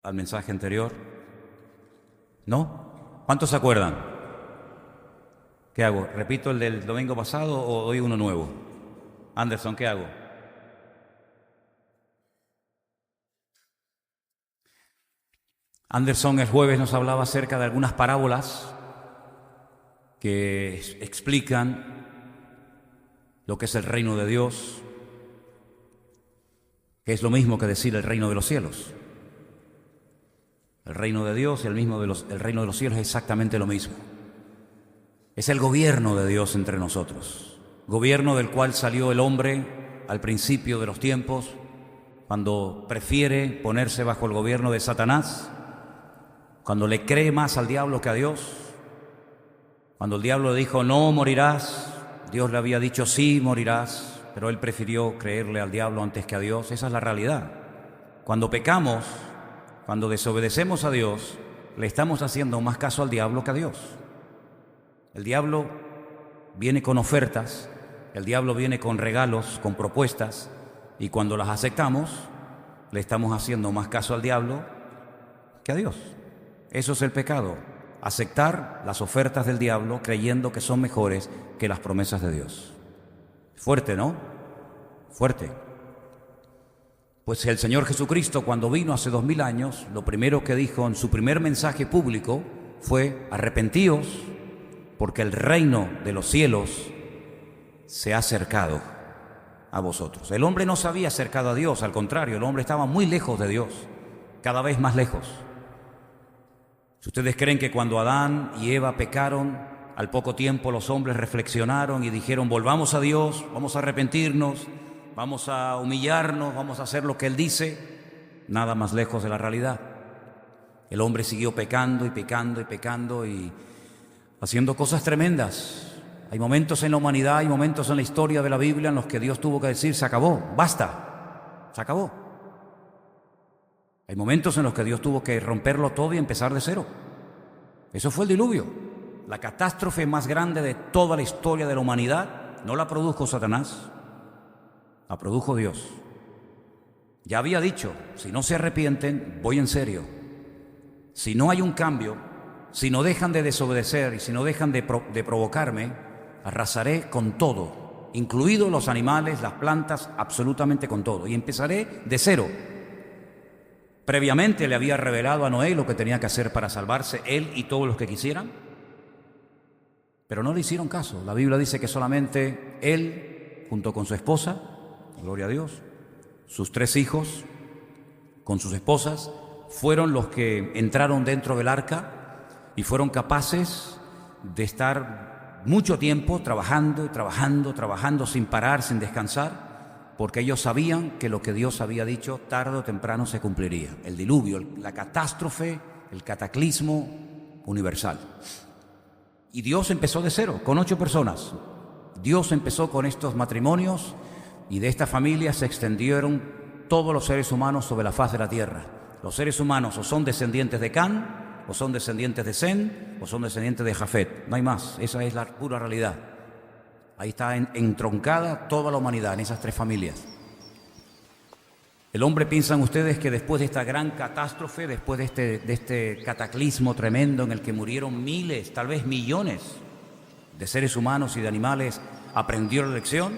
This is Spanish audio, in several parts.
al mensaje anterior? ¿No? ¿Cuántos se acuerdan? ¿Qué hago? ¿Repito el del domingo pasado o doy uno nuevo? Anderson, ¿qué hago? Anderson el jueves nos hablaba acerca de algunas parábolas que explican lo que es el reino de Dios, que es lo mismo que decir el reino de los cielos. El reino de Dios y el reino de los cielos es exactamente lo mismo. Es el gobierno de Dios entre nosotros, gobierno del cual salió el hombre al principio de los tiempos, cuando prefiere ponerse bajo el gobierno de Satanás, cuando le cree más al diablo que a Dios. Cuando el diablo le dijo no morirás, Dios le había dicho sí morirás, pero él prefirió creerle al diablo antes que a Dios. Esa es la realidad. Cuando pecamos, cuando desobedecemos a Dios, le estamos haciendo más caso al diablo que a Dios. El diablo viene con ofertas, el diablo viene con regalos, con propuestas, y cuando las aceptamos, le estamos haciendo más caso al diablo que a Dios. Eso es el pecado, aceptar las ofertas del diablo creyendo que son mejores que las promesas de Dios. Fuerte, ¿no? Fuerte. Pues el Señor Jesucristo, cuando vino hace 2000 años, lo primero que dijo en su primer mensaje público fue: arrepentíos, porque el reino de los cielos se ha acercado a vosotros. El hombre no se había acercado a Dios, al contrario, el hombre estaba muy lejos de Dios, cada vez más lejos. Si ustedes creen que cuando Adán y Eva pecaron, al poco tiempo los hombres reflexionaron y dijeron volvamos a Dios, vamos a arrepentirnos, vamos a humillarnos, vamos a hacer lo que Él dice, nada más lejos de la realidad. El hombre siguió pecando y pecando y pecando y haciendo cosas tremendas. Hay momentos en la humanidad, hay momentos en la historia de la Biblia en los que Dios tuvo que decir se acabó, basta, se acabó. Hay momentos en los que Dios tuvo que romperlo todo y empezar de cero. Eso fue el diluvio. La catástrofe más grande de toda la historia de la humanidad no la produjo Satanás, la produjo Dios. Ya había dicho, si no se arrepienten, voy en serio. Si no hay un cambio, si no dejan de desobedecer y si no dejan de provocarme, arrasaré con todo, incluidos los animales, las plantas, absolutamente con todo. Y empezaré de cero. Previamente le había revelado a Noé lo que tenía que hacer para salvarse, él y todos los que quisieran, pero no le hicieron caso. La Biblia dice que solamente él, junto con su esposa, gloria a Dios, sus 3 hijos, con sus esposas, fueron los que entraron dentro del arca y fueron capaces de estar mucho tiempo trabajando y trabajando, trabajando sin parar, sin descansar, porque ellos sabían que lo que Dios había dicho tarde o temprano se cumpliría. El diluvio, la catástrofe, el cataclismo universal. Y Dios empezó de cero, con 8 personas. Dios empezó con estos matrimonios y de esta familia se extendieron todos los seres humanos sobre la faz de la tierra. Los seres humanos o son descendientes de Can, o son descendientes de Sem, o son descendientes de Jafet. No hay más, esa es la pura realidad. Ahí está entroncada toda la humanidad, en esas 3 familias. El hombre, piensan ustedes que después de esta gran catástrofe, después de este cataclismo tremendo en el que murieron miles, tal vez millones de seres humanos y de animales, aprendió la lección?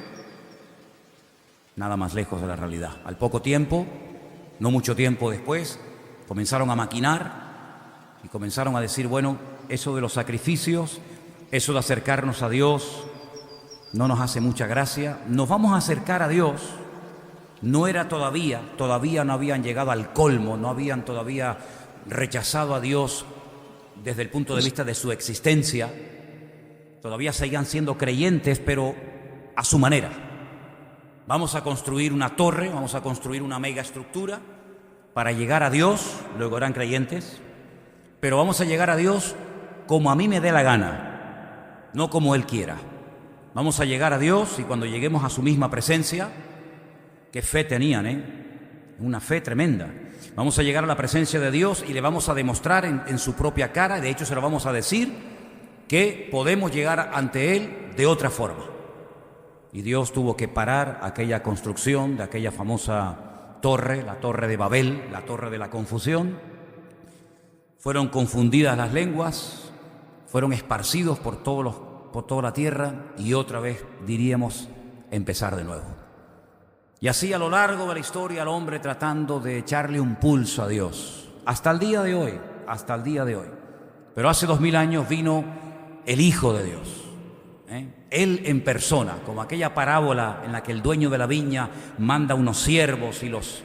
Nada más lejos de la realidad. Al poco tiempo, no mucho tiempo después, comenzaron a maquinar y comenzaron a decir, bueno, eso de los sacrificios, eso de acercarnos a Dios, no nos hace mucha gracia, nos vamos a acercar a Dios. No era todavía no habían llegado al colmo, no habían todavía rechazado a Dios desde el punto de vista de su existencia, todavía seguían siendo creyentes, pero a su manera. Vamos a construir una torre, vamos a construir una mega estructura para llegar a Dios, luego eran creyentes, pero vamos a llegar a Dios como a mí me dé la gana, no como Él quiera. Vamos a llegar a Dios y cuando lleguemos a su misma presencia, qué fe tenían, una fe tremenda. Vamos a llegar a la presencia de Dios y le vamos a demostrar en su propia cara, y de hecho se lo vamos a decir, que podemos llegar ante Él de otra forma. Y Dios tuvo que parar aquella construcción de aquella famosa torre, la torre de Babel, la torre de la confusión, fueron confundidas las lenguas, fueron esparcidos por toda la tierra y otra vez, diríamos, empezar de nuevo. Y así a lo largo de la historia el hombre tratando de echarle un pulso a Dios, hasta el día de hoy, hasta el día de hoy. Pero hace 2000 años vino el Hijo de Dios, Él en persona, como aquella parábola en la que el dueño de la viña manda unos siervos y los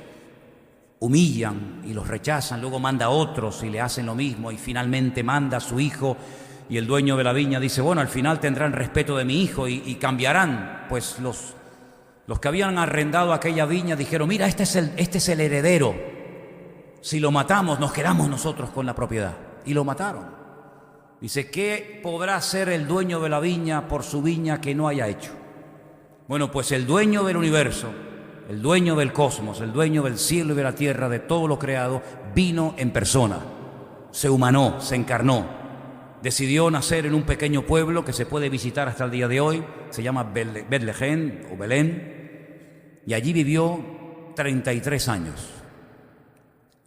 humillan y los rechazan, luego manda a otros y le hacen lo mismo y finalmente manda a su hijo y el dueño de la viña dice, bueno, al final tendrán respeto de mi hijo y cambiarán. Pues los que habían arrendado aquella viña dijeron, mira, este es el heredero, si lo matamos nos quedamos nosotros con la propiedad, y lo mataron. Dice, ¿qué podrá hacer el dueño de la viña por su viña que no haya hecho? Bueno, pues el dueño del universo, el dueño del cosmos, el dueño del cielo y de la tierra, de todo lo creado, vino en persona, se humanó, se encarnó, decidió nacer en un pequeño pueblo que se puede visitar hasta el día de hoy, se llama Betlehem o Belén, y allí vivió 33 años.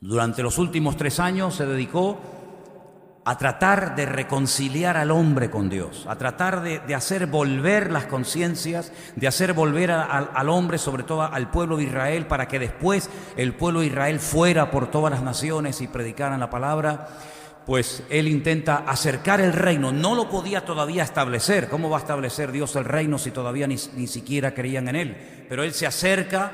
Durante los últimos 3 años se dedicó a tratar de reconciliar al hombre con Dios, a tratar de hacer volver las conciencias, de hacer volver al hombre, sobre todo al pueblo de Israel, para que después el pueblo de Israel fuera por todas las naciones y predicaran la palabra. Pues él intenta acercar el reino, no lo podía todavía establecer. ¿Cómo va a establecer Dios el reino si todavía ni siquiera creían en él? Pero él se acerca,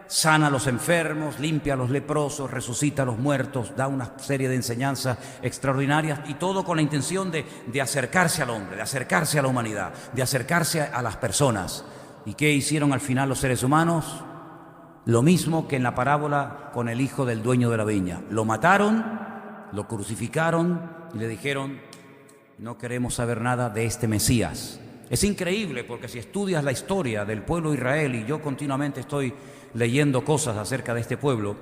sana a los enfermos, limpia a los leprosos, resucita a los muertos, da una serie de enseñanzas extraordinarias, y todo con la intención de acercarse al hombre, de acercarse a la humanidad, de acercarse a las personas. ¿Y qué hicieron al final los seres humanos? Lo mismo que en la parábola con el hijo del dueño de la viña. Lo mataron, lo crucificaron y le dijeron, no queremos saber nada de este Mesías. Es increíble porque si estudias la historia del pueblo de Israel, y yo continuamente estoy leyendo cosas acerca de este pueblo,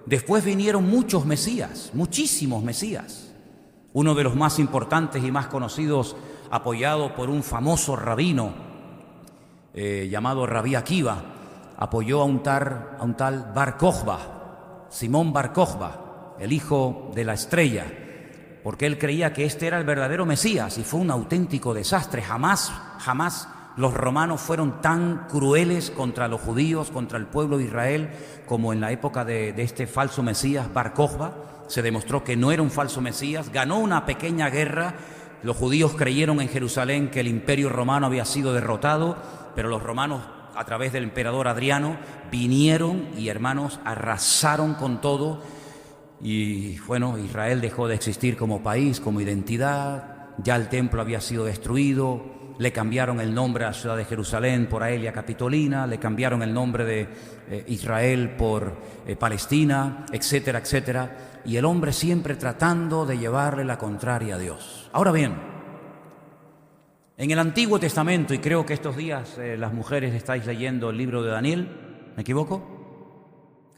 después vinieron muchos Mesías, muchísimos Mesías. Uno de los más importantes y más conocidos, apoyado por un famoso rabino llamado Rabí Akiva, apoyó a un tal Bar Kokhba, Simón Bar Kokhba, el hijo de la estrella, porque él creía que este era el verdadero Mesías, y fue un auténtico desastre. Jamás los romanos fueron tan crueles contra los judíos, contra el pueblo de Israel, como en la época de este falso Mesías, Bar Kokhba. Se demostró que no era un falso Mesías, ganó una pequeña guerra, los judíos creyeron en Jerusalén que el imperio romano había sido derrotado, pero los romanos, a través del emperador Adriano, vinieron y, hermanos, arrasaron con todo. Y bueno, Israel dejó de existir como país, como identidad, ya el templo había sido destruido, le cambiaron el nombre a la ciudad de Jerusalén por Aelia Capitolina, le cambiaron el nombre de Israel por Palestina, etcétera, etcétera, y el hombre siempre tratando de llevarle la contraria a Dios. Ahora bien, en el Antiguo Testamento, y creo que estos días las mujeres estáis leyendo el libro de Daniel, ¿me equivoco?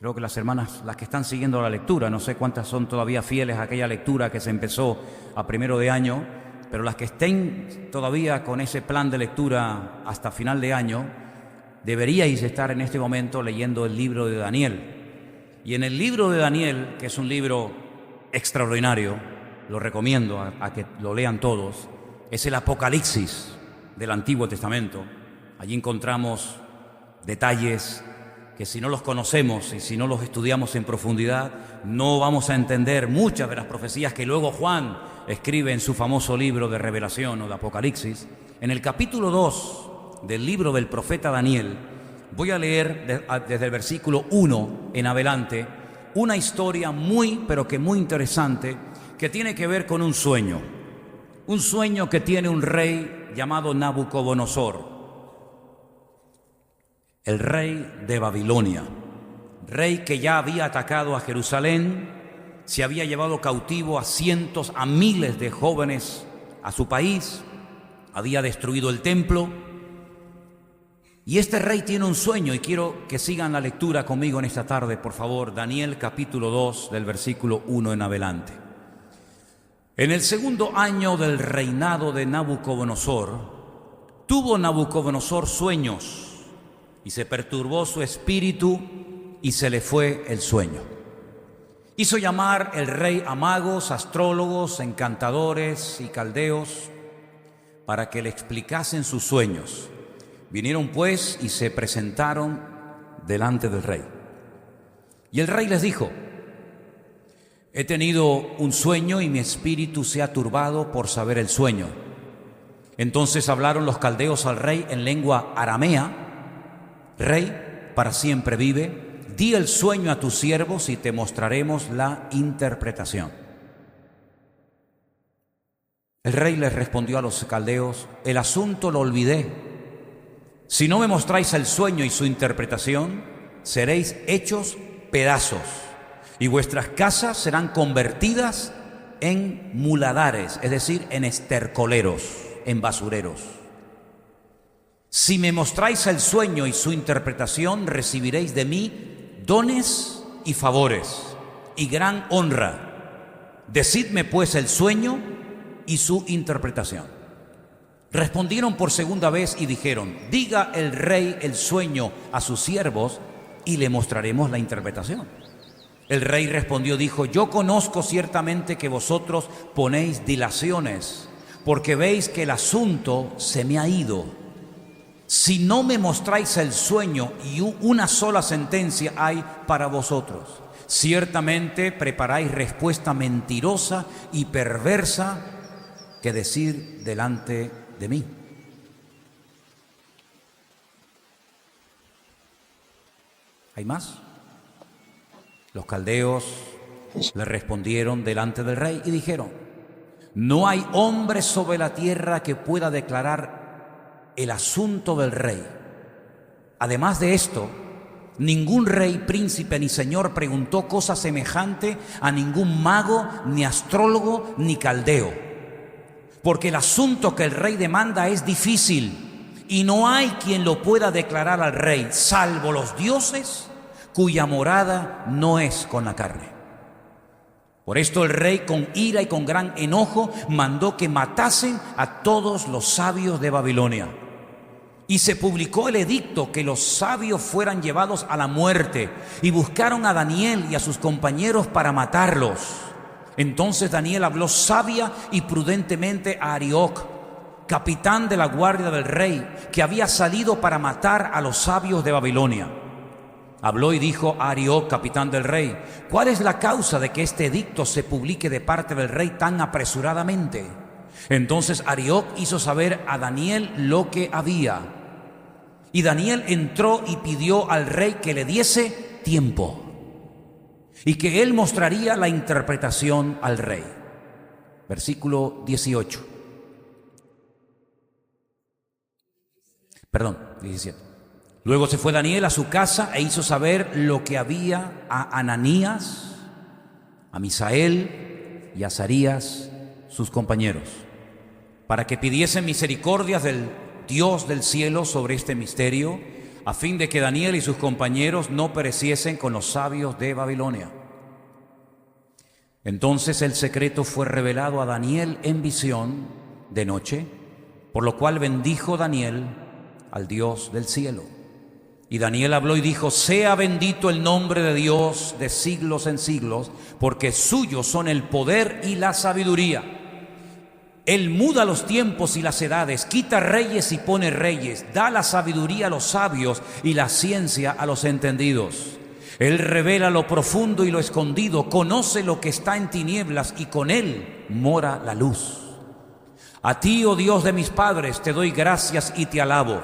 Creo que las hermanas, las que están siguiendo la lectura, no sé cuántas son todavía fieles a aquella lectura que se empezó a 1 de año, pero las que estén todavía con ese plan de lectura hasta final de año, deberíais estar en este momento leyendo el libro de Daniel. Y en el libro de Daniel, que es un libro extraordinario, lo recomiendo a que lo lean todos, es el Apocalipsis del Antiguo Testamento. Allí encontramos detalles que si no los conocemos y si no los estudiamos en profundidad, no vamos a entender muchas de las profecías que luego Juan escribe en su famoso libro de Revelación o de Apocalipsis. En el capítulo 2 del libro del profeta Daniel, voy a leer desde el versículo 1 en adelante una historia muy, pero que muy interesante, que tiene que ver con un sueño que tiene un rey llamado Nabucodonosor, el rey de Babilonia, rey que ya había atacado a Jerusalén, se había llevado cautivo a cientos, a miles de jóvenes a su país, había destruido el templo. Y este rey tiene un sueño, y quiero que sigan la lectura conmigo en esta tarde, por favor. Daniel capítulo 2 del versículo 1 en adelante. En el 2.º año del reinado de Nabucodonosor, tuvo Nabucodonosor sueños, y se perturbó su espíritu y se le fue el sueño. Hizo llamar el rey a magos, astrólogos, encantadores y caldeos para que le explicasen sus sueños. Vinieron pues y se presentaron delante del rey. Y el rey les dijo: he tenido un sueño y mi espíritu se ha turbado por saber el sueño. Entonces hablaron los caldeos al rey en lengua aramea: Rey, para siempre vive, di el sueño a tus siervos y te mostraremos la interpretación. El rey les respondió a los caldeos: el asunto lo olvidé. Si no me mostráis el sueño y su interpretación, seréis hechos pedazos, y vuestras casas serán convertidas en muladares, es decir, en estercoleros, en basureros. Si me mostráis el sueño y su interpretación, recibiréis de mí dones y favores y gran honra. Decidme pues el sueño y su interpretación. Respondieron por segunda vez y dijeron: diga el rey el sueño a sus siervos y le mostraremos la interpretación. El rey respondió, dijo: yo conozco ciertamente que vosotros ponéis dilaciones, porque veis que el asunto se me ha ido. Si no me mostráis el sueño y una sola sentencia hay para vosotros, ciertamente preparáis respuesta mentirosa y perversa que decir delante de mí. ¿Hay más? Los caldeos le respondieron delante del rey y dijeron: no hay hombre sobre la tierra que pueda declarar el asunto del rey. Además de esto, ningún rey, príncipe ni señor preguntó cosa semejante a ningún mago, ni astrólogo, ni caldeo. Porque el asunto que el rey demanda es difícil y no hay quien lo pueda declarar al rey, salvo los dioses cuya morada no es con la carne. Por esto el rey, con ira y con gran enojo, mandó que matasen a todos los sabios de Babilonia. Y se publicó el edicto que los sabios fueran llevados a la muerte, y buscaron a Daniel y a sus compañeros para matarlos. Entonces Daniel habló sabia y prudentemente a Arioc, capitán de la guardia del rey, que había salido para matar a los sabios de Babilonia. Habló y dijo a Arioc, capitán del rey: ¿cuál es la causa de que este edicto se publique de parte del rey tan apresuradamente? Entonces Arioc hizo saber a Daniel lo que había. Y Daniel entró y pidió al rey que le diese tiempo y que él mostraría la interpretación al rey. Versículo 18. Perdón, 17. Luego se fue Daniel a su casa e hizo saber lo que había a Ananías, a Misael y a Azarías, sus compañeros, para que pidiesen misericordias del Dios del cielo sobre este misterio, a fin de que Daniel y sus compañeros no pereciesen con los sabios de Babilonia. Entonces el secreto fue revelado a Daniel en visión de noche, por lo cual bendijo Daniel al Dios del cielo. Y Daniel habló y dijo: sea bendito el nombre de Dios de siglos en siglos, porque suyos son el poder y la sabiduría. Él muda los tiempos y las edades, quita reyes y pone reyes, da la sabiduría a los sabios y la ciencia a los entendidos. Él revela lo profundo y lo escondido, conoce lo que está en tinieblas y con él mora la luz. A ti, oh Dios de mis padres, te doy gracias y te alabo,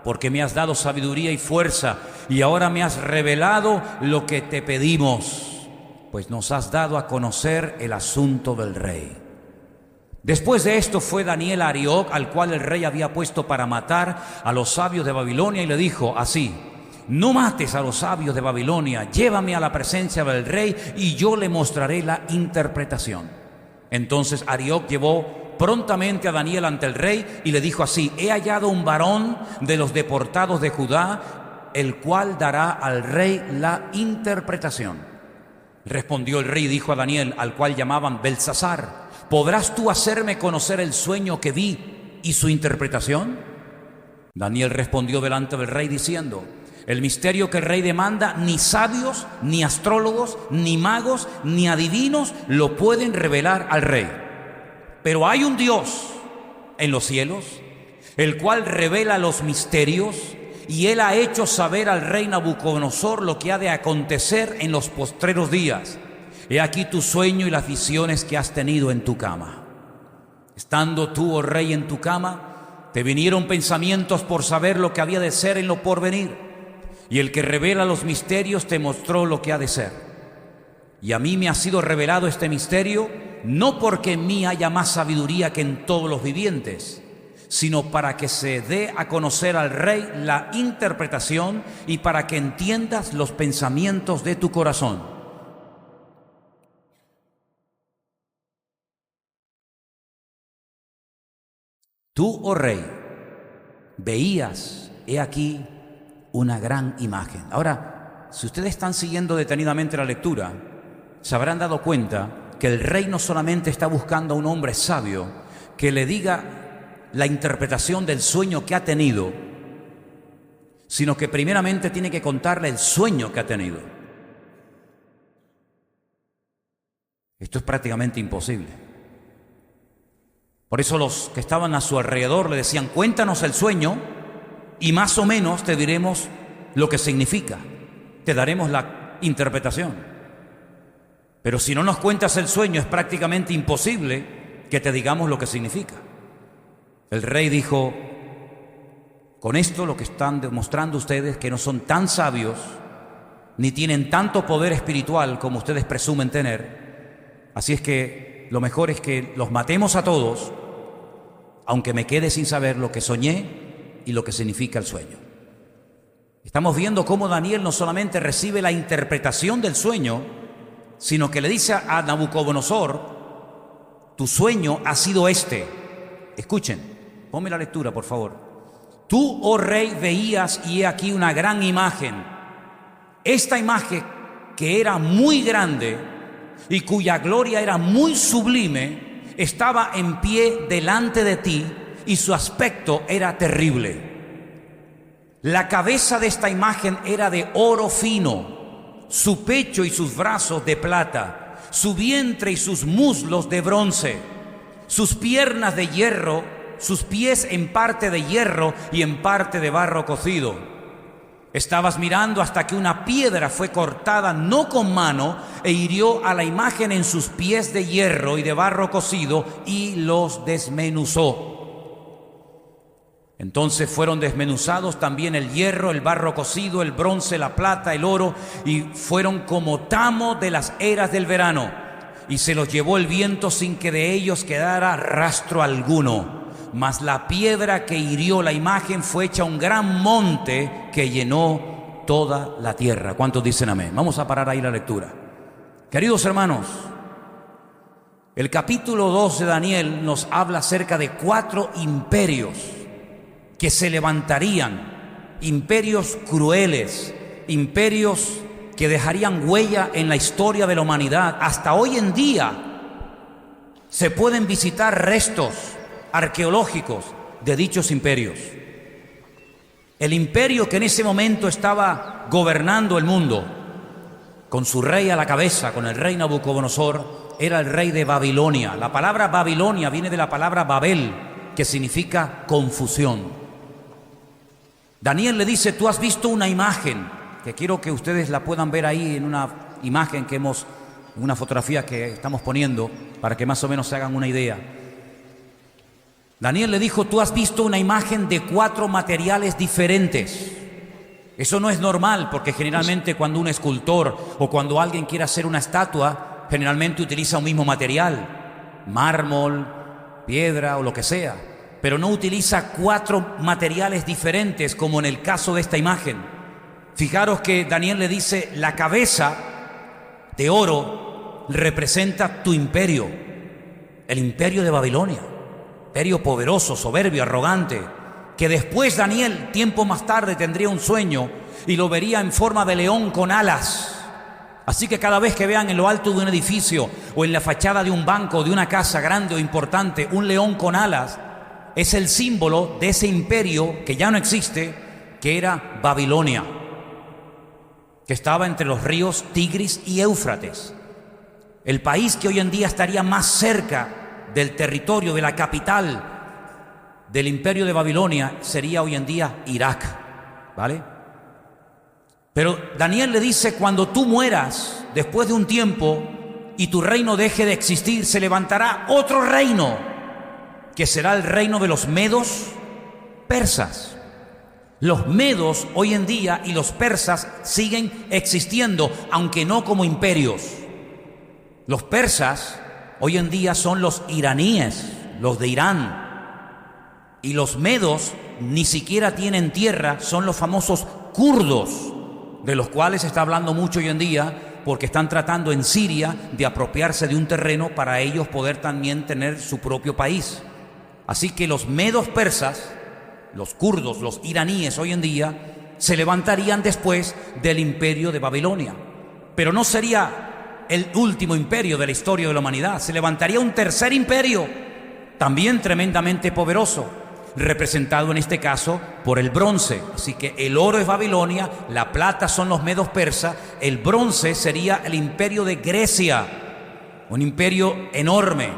porque me has dado sabiduría y fuerza, y ahora me has revelado lo que te pedimos, pues nos has dado a conocer el asunto del rey. Después de esto fue Daniel a Arioc, al cual el rey había puesto para matar a los sabios de Babilonia, y le dijo así: no mates a los sabios de Babilonia, llévame a la presencia del rey, y yo le mostraré la interpretación. Entonces Arioc llevó prontamente a Daniel ante el rey y le dijo así: he hallado un varón de los deportados de Judá, el cual dará al rey la interpretación. Respondió el rey y dijo a Daniel, al cual llamaban Belsasar: ¿podrás tú hacerme conocer el sueño que vi y su interpretación? Daniel respondió delante del rey diciendo: El misterio que el rey demanda, ni sabios, ni astrólogos, ni magos, ni adivinos lo pueden revelar al rey. Pero hay un Dios en los cielos, el cual revela los misterios, y él ha hecho saber al rey Nabucodonosor lo que ha de acontecer en los postreros días. He aquí tu sueño y las visiones que has tenido en tu cama. Estando tú, oh rey, en tu cama, te vinieron pensamientos por saber lo que había de ser en lo porvenir, y el que revela los misterios te mostró lo que ha de ser. Y a mí me ha sido revelado este misterio, no porque en mí haya más sabiduría que en todos los vivientes, sino para que se dé a conocer al rey la interpretación y para que entiendas los pensamientos de tu corazón. Tú, oh rey, veías, he aquí, una gran imagen. Ahora, si ustedes están siguiendo detenidamente la lectura, se habrán dado cuenta que el rey no solamente está buscando a un hombre sabio que le diga la interpretación del sueño que ha tenido, sino que primeramente tiene que contarle el sueño que ha tenido. Esto es prácticamente imposible. Por eso los que estaban a su alrededor le decían: cuéntanos el sueño y más o menos te diremos lo que significa, te daremos la interpretación. Pero si no nos cuentas el sueño, es prácticamente imposible que te digamos lo que significa. El rey dijo: con esto lo que están demostrando ustedes que no son tan sabios ni tienen tanto poder espiritual como ustedes presumen tener. Así es que lo mejor es que los matemos a todos, aunque me quede sin saber lo que soñé y lo que significa el sueño. Estamos viendo cómo Daniel no solamente recibe la interpretación del sueño, sino que le dice a Nabucodonosor: tu sueño ha sido este. Escuchen. Ponme la lectura, por favor. Tú, oh rey, veías y he aquí una gran imagen. Esta imagen, que era muy grande y cuya gloria era muy sublime, estaba en pie delante de ti y su aspecto era terrible. La cabeza de esta imagen era de oro fino, su pecho y sus brazos de plata, su vientre y sus muslos de bronce, sus piernas de hierro, sus pies en parte de hierro y en parte de barro cocido. Estabas mirando hasta que una piedra fue cortada no con mano e hirió a la imagen en sus pies de hierro y de barro cocido y los desmenuzó. Entonces fueron desmenuzados también el hierro, el barro cocido, el bronce, la plata, el oro, y fueron como tamo de las eras del verano, y se los llevó el viento sin que de ellos quedara rastro alguno. Mas la piedra que hirió la imagen fue hecha un gran monte que llenó toda la tierra. ¿Cuántos dicen amén? Vamos a parar ahí la lectura. Queridos hermanos, el capítulo 2 de Daniel nos habla acerca de 4 imperios que se levantarían, imperios crueles, imperios que dejarían huella en la historia de la humanidad. Hasta hoy en día se pueden visitar restos arqueológicos de dichos imperios. El imperio que en ese momento estaba gobernando el mundo, con su rey a la cabeza, con el rey Nabucodonosor, era el rey de Babilonia. La palabra Babilonia viene de la palabra Babel, que significa confusión. Daniel le dice: tú has visto una imagen, que quiero que ustedes la puedan ver ahí en una imagen que una fotografía que estamos poniendo, para que más o menos se hagan una idea. Daniel le dijo: tú has visto una imagen de 4 materiales diferentes. Eso no es normal, porque generalmente cuando un escultor o cuando alguien quiere hacer una estatua, generalmente utiliza un mismo material, mármol, piedra o lo que sea, pero no utiliza 4 materiales diferentes como en el caso de esta imagen. Fijaros que Daniel le dice: la cabeza de oro representa tu imperio, el imperio de Babilonia. Imperio poderoso, soberbio, arrogante, que después Daniel, tiempo más tarde, tendría un sueño y lo vería en forma de león con alas. Así que cada vez que vean en lo alto de un edificio o en la fachada de un banco, de una casa grande o importante, un león con alas, es el símbolo de ese imperio que ya no existe, que era Babilonia. que estaba entre los ríos Tigris y Éufrates. El país que hoy en día estaría más cerca del territorio, de la capital del imperio de Babilonia, sería hoy en día Irak, ¿vale? Pero Daniel le dice: cuando tú mueras, después de un tiempo, y tu reino deje de existir, se levantará otro reino, que será el reino de los medos persas. Los medos hoy en día y los persas siguen existiendo, aunque no como imperios. Los persas hoy en día son los iraníes, los de Irán. Y los medos ni siquiera tienen tierra, son los famosos kurdos, de los cuales se está hablando mucho hoy en día, porque están tratando en Siria de apropiarse de un terreno para ellos poder también tener su propio país. Así que los medos persas, los kurdos, los iraníes hoy en día, se levantarían después del imperio de Babilonia. Pero no sería el último imperio de la historia de la humanidad. Se levantaría un tercer imperio, también tremendamente poderoso, representado en este caso por el bronce. Así que el oro es Babilonia, la plata son los medos persas, el bronce sería el imperio de Grecia, un imperio enorme.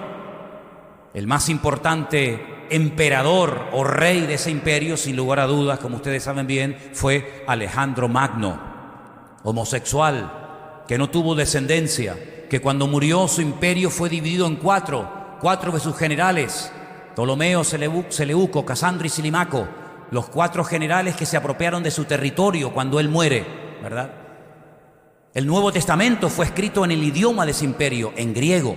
El más importante emperador o rey de ese imperio, sin lugar a dudas, como ustedes saben bien, fue Alejandro Magno, homosexual, que no tuvo descendencia, que cuando murió su imperio fue dividido en cuatro de sus generales: Ptolomeo, Seleuco, Casandro y Silimaco, los 4 generales que se apropiaron de su territorio cuando él muere, ¿verdad? El Nuevo Testamento fue escrito en el idioma de ese imperio, en griego.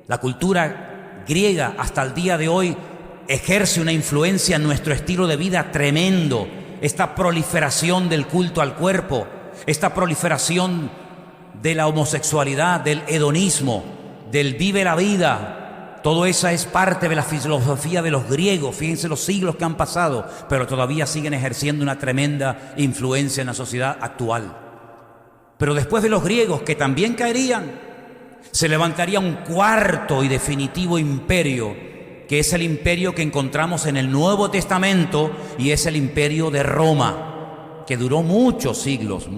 La cultura griega hasta el día de hoy ejerce una influencia en nuestro estilo de vida tremendo. Esta proliferación del culto al cuerpo, esta proliferación de la homosexualidad, del hedonismo, del vive la vida, todo eso es parte de la filosofía de los griegos. Fíjense los siglos que han pasado, pero todavía siguen ejerciendo una tremenda influencia en la sociedad actual. Pero después de los griegos, que también caerían, se levantaría un cuarto y definitivo imperio, que es el imperio que encontramos en el Nuevo Testamento, y es el imperio de Roma, que duró muchos siglos,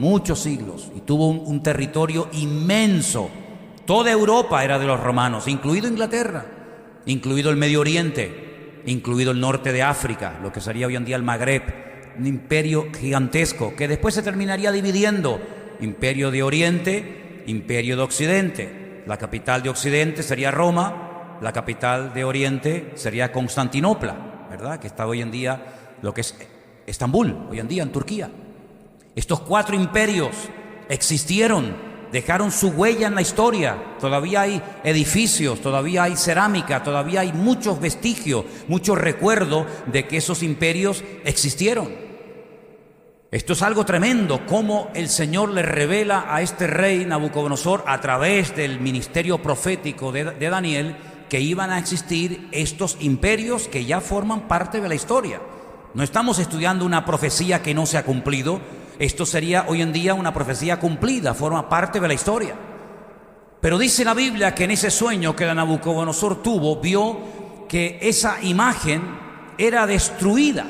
y tuvo un territorio inmenso. Toda Europa era de los romanos, incluido Inglaterra, incluido el Medio Oriente, incluido el norte de África, lo que sería hoy en día el Magreb. Un imperio gigantesco que después se terminaría dividiendo: imperio de Oriente, imperio de Occidente. La capital de Occidente sería Roma, la capital de Oriente sería Constantinopla, ¿verdad? Que está hoy en día lo que es Estambul, hoy en día en Turquía. Estos 4 imperios existieron, dejaron su huella en la historia. Todavía hay edificios, todavía hay cerámica, todavía hay muchos vestigios, mucho recuerdo de que esos imperios existieron. Esto es algo tremendo, cómo el Señor le revela a este rey Nabucodonosor, a través del ministerio profético de Daniel, que iban a existir estos imperios que ya forman parte de la historia. No estamos estudiando una profecía que no se ha cumplido. Esto sería hoy en día una profecía cumplida, forma parte de la historia. Pero dice la Biblia que en ese sueño que Nabucodonosor tuvo, vio que esa imagen era destruida.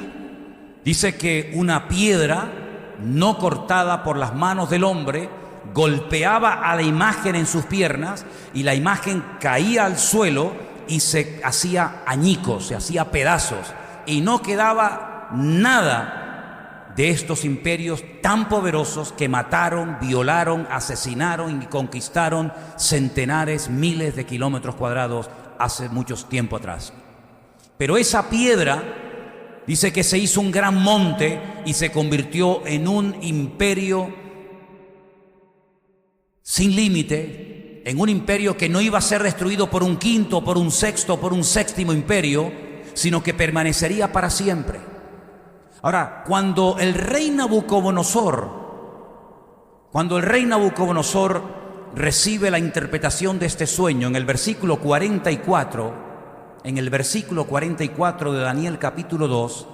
Dice que una piedra no cortada por las manos del hombre golpeaba a la imagen en sus piernas, y la imagen caía al suelo y se hacía añicos, se hacía pedazos, y no quedaba nada de estos imperios tan poderosos que mataron, violaron, asesinaron y conquistaron centenares, miles de kilómetros cuadrados hace mucho tiempo atrás. Pero esa piedra, dice que se hizo un gran monte y se convirtió en un imperio sin límite, en un imperio que no iba a ser destruido por un quinto, por un sexto, por un séptimo imperio, sino que permanecería para siempre. Ahora, cuando el rey Nabucodonosor recibe la interpretación de este sueño, en el versículo 44, de Daniel capítulo 2,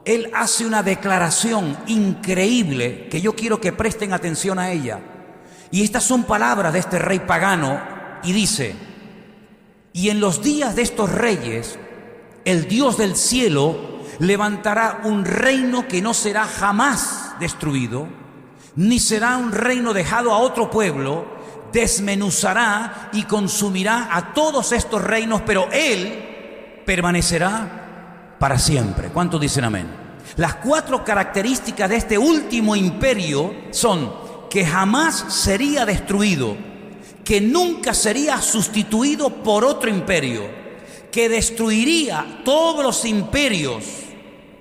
él hace una declaración increíble que yo quiero que presten atención a ella. Y estas son palabras de este rey pagano, y dice: y en los días de estos reyes, el Dios del cielo levantará un reino que no será jamás destruido, ni será un reino dejado a otro pueblo. Desmenuzará y consumirá a todos estos reinos, pero Él permanecerá para siempre. ¿Cuántos dicen amén? Las 4 características de este último imperio son que jamás sería destruido, que nunca sería sustituido por otro imperio, que destruiría todos los imperios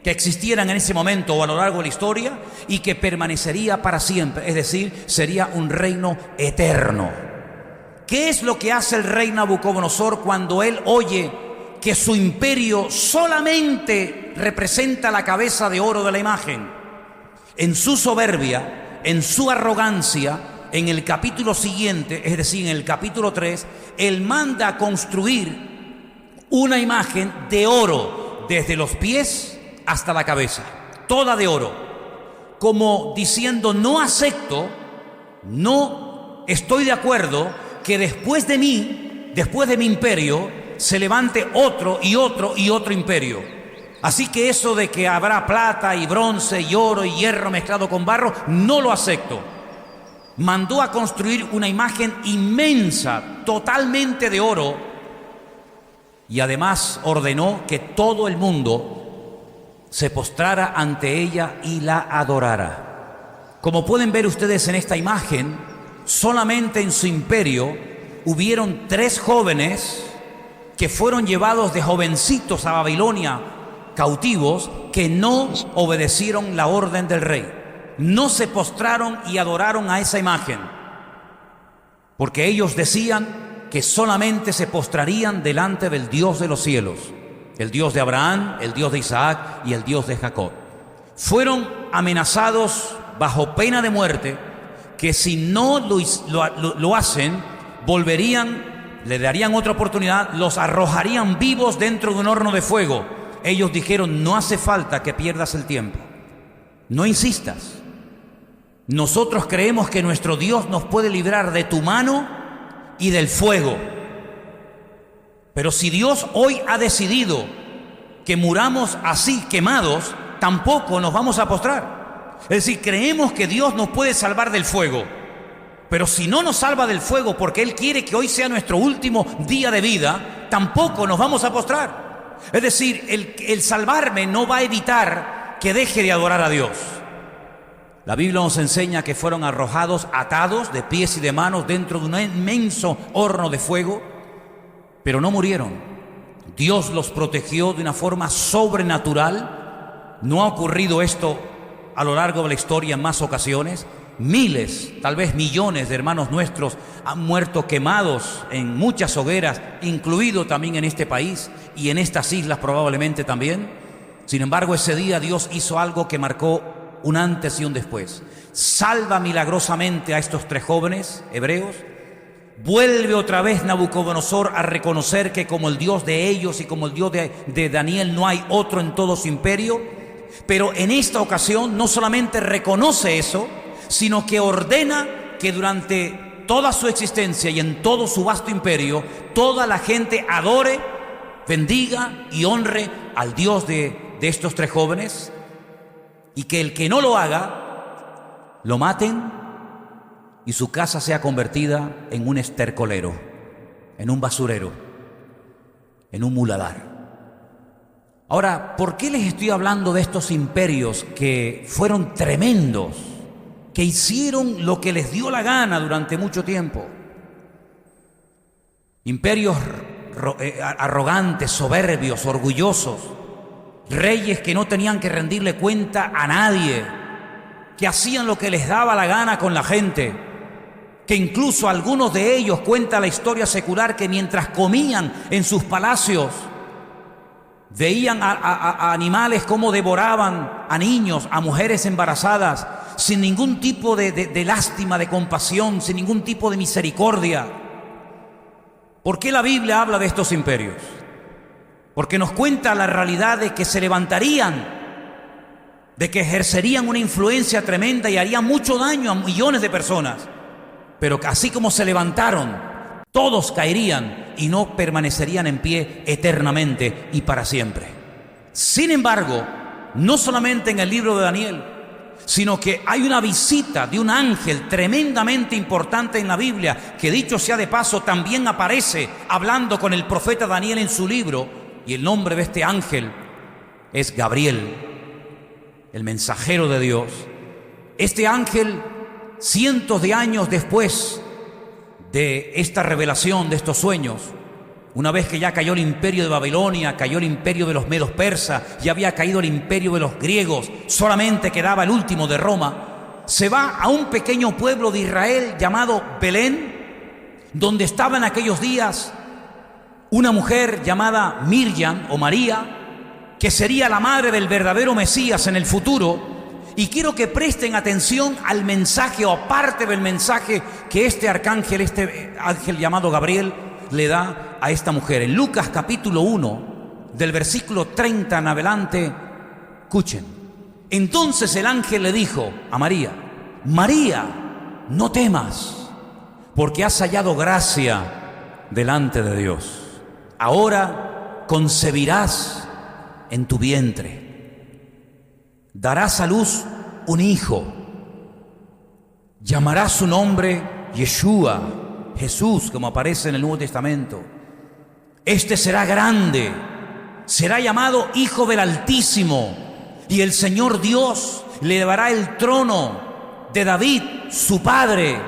que existieran en ese momento o a lo largo de la historia, y que permanecería para siempre, es decir, sería un reino eterno. ¿Qué es lo que hace el rey Nabucodonosor cuando él oye que su imperio solamente representa la cabeza de oro de la imagen? En su soberbia, en su arrogancia, en el capítulo siguiente, es decir, en el capítulo 3, él manda a construir una imagen de oro desde los pies hasta la cabeza, toda de oro, como diciendo: no acepto, no estoy de acuerdo que después de mí, después de mi imperio, se levante otro y otro y otro imperio. Así que eso de que habrá plata y bronce y oro y hierro mezclado con barro, no lo acepto. Mandó a construir una imagen inmensa, totalmente de oro, y además ordenó que todo el mundo se postrara ante ella y la adorara. Como pueden ver ustedes en esta imagen, solamente en su imperio hubieron 3 jóvenes que fueron llevados de jovencitos a Babilonia cautivos, que no obedecieron la orden del rey, no se postraron y adoraron a esa imagen, porque ellos decían que solamente se postrarían delante del Dios de los cielos, el Dios de Abraham, el Dios de Isaac y el Dios de Jacob. Fueron amenazados bajo pena de muerte, que si no lo hacen, volverían, le darían otra oportunidad, los arrojarían vivos dentro de un horno de fuego. Ellos dijeron: no hace falta que pierdas el tiempo, no insistas. Nosotros creemos que nuestro Dios nos puede librar de tu mano y del fuego. Pero si Dios hoy ha decidido que muramos así, quemados, tampoco nos vamos a postrar. Es decir, creemos que Dios nos puede salvar del fuego, pero si no nos salva del fuego porque Él quiere que hoy sea nuestro último día de vida, tampoco nos vamos a postrar. Es decir, el salvarme no va a evitar que deje de adorar a Dios. La Biblia nos enseña que fueron arrojados, atados de pies y de manos dentro de un inmenso horno de fuego, pero no murieron. Dios los protegió de una forma sobrenatural. No ha ocurrido esto a lo largo de la historia en más ocasiones. Miles, tal vez millones de hermanos nuestros han muerto quemados en muchas hogueras, incluido también en este país y en estas islas probablemente también. Sin embargo, ese día Dios hizo algo que marcó un antes y un después. Salva milagrosamente a estos 3 jóvenes hebreos. Vuelve otra vez Nabucodonosor a reconocer que como el Dios de ellos y como el Dios de Daniel no hay otro en todo su imperio. Pero en esta ocasión no solamente reconoce eso, sino que ordena que durante toda su existencia y en todo su vasto imperio, toda la gente adore, bendiga y honre al Dios de estos 3 jóvenes, y que el que no lo haga, lo maten y su casa sea convertida en un estercolero, en un basurero, en un muladar. Ahora, ¿por qué les estoy hablando de estos imperios que fueron tremendos, que hicieron lo que les dio la gana durante mucho tiempo? Imperios arrogantes, soberbios, orgullosos, reyes que no tenían que rendirle cuenta a nadie, que hacían lo que les daba la gana con la gente, que incluso algunos de ellos, cuenta la historia secular, que mientras comían en sus palacios veían a animales como devoraban a niños, a mujeres embarazadas, sin ningún tipo de lástima, de compasión, sin ningún tipo de misericordia. ¿Por qué la Biblia habla de estos imperios? Porque nos cuenta la realidad de que se levantarían, de que ejercerían una influencia tremenda y harían mucho daño a millones de personas. Pero así como se levantaron, todos caerían y no permanecerían en pie eternamente y para siempre. Sin embargo, no solamente en el libro de Daniel, sino que hay una visita de un ángel tremendamente importante en la Biblia, que dicho sea de paso también aparece hablando con el profeta Daniel en su libro, y el nombre de este ángel es Gabriel, el mensajero de Dios. Este ángel, cientos de años después de esta revelación, de estos sueños, una vez que ya cayó el imperio de Babilonia, cayó el imperio de los medos persas, ya había caído el imperio de los griegos, solamente quedaba el último de Roma, se va a un pequeño pueblo de Israel llamado Belén, donde estaba en aquellos días una mujer llamada Miriam o María, que sería la madre del verdadero Mesías en el futuro. Y quiero que presten atención al mensaje, o aparte del mensaje que este ángel llamado Gabriel le da a esta mujer. En Lucas capítulo 1, del versículo 30 en adelante, escuchen. Entonces el ángel le dijo a María: María, no temas, porque has hallado gracia delante de Dios. Ahora concebirás en tu vientre, darás a luz un hijo, llamarás su nombre Yeshua, Jesús, como aparece en el Nuevo Testamento. Este será grande, será llamado Hijo del Altísimo, y el Señor Dios le dará el trono de David, su padre.